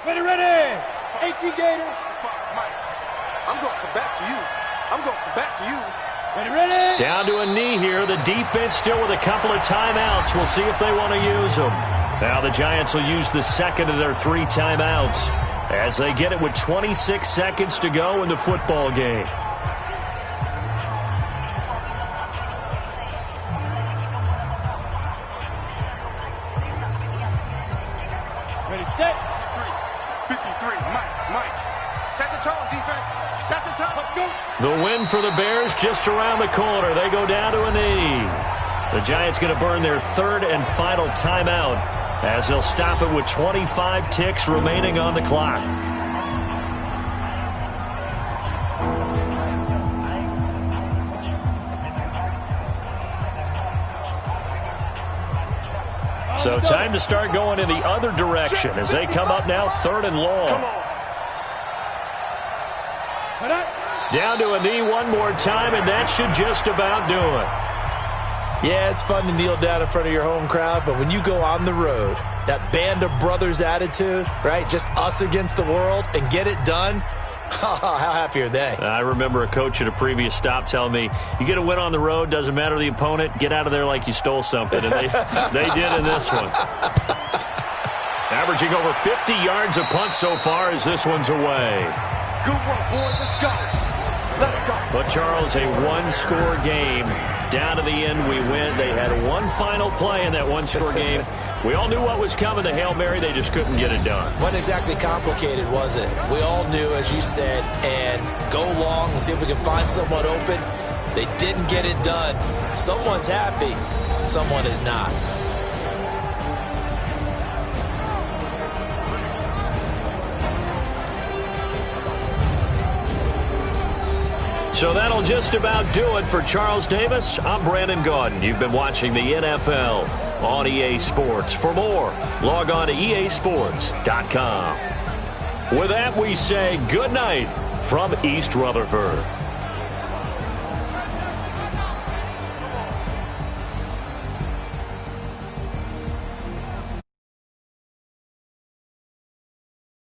Ready. 18 Gator. Mike, I'm going to come back to you. I'm going to come back to you. Ready. Down to a knee here. The defense still with a couple of timeouts. We'll see if they want to use them. Now the Giants will use the second of their 3 timeouts as they get it with 26 seconds to go in the football game. Ready, set. 53, Mike. Set the tone, defense. Set the tone. Let's go. The win for the Bears just around the corner. They go down to a knee. The Giants going to burn their 3rd and final timeout as they'll stop it with 25 ticks remaining on the clock. So time to start going in the other direction as they come up now 3rd and long. Come on. Down to a knee one more time, and that should just about do it. Yeah, it's fun to kneel down in front of your home crowd, but when you go on the road, that band of brothers attitude, right, just us against the world, and get it done, how happy are they? I remember a coach at a previous stop telling me, you get a win on the road, doesn't matter the opponent, get out of there like you stole something, and they did in this one. Averaging over 50 yards a punt so far as this one's away. Good work, boys. Let's go. Let's go. But, Charles, a one-score game. Down to the end, we win. They had one final play in that one-score game. We all knew what was coming, the Hail Mary. They just couldn't get it done. Wasn't exactly complicated, was it? We all knew, as you said, and go long and see if we can find someone open. They didn't get it done. Someone's happy. Someone is not. So that'll just about do it for Charles Davis. I'm Brandon Gaudin. You've been watching the NFL on EA Sports. For more, log on to easports.com. With that, we say good night from East Rutherford.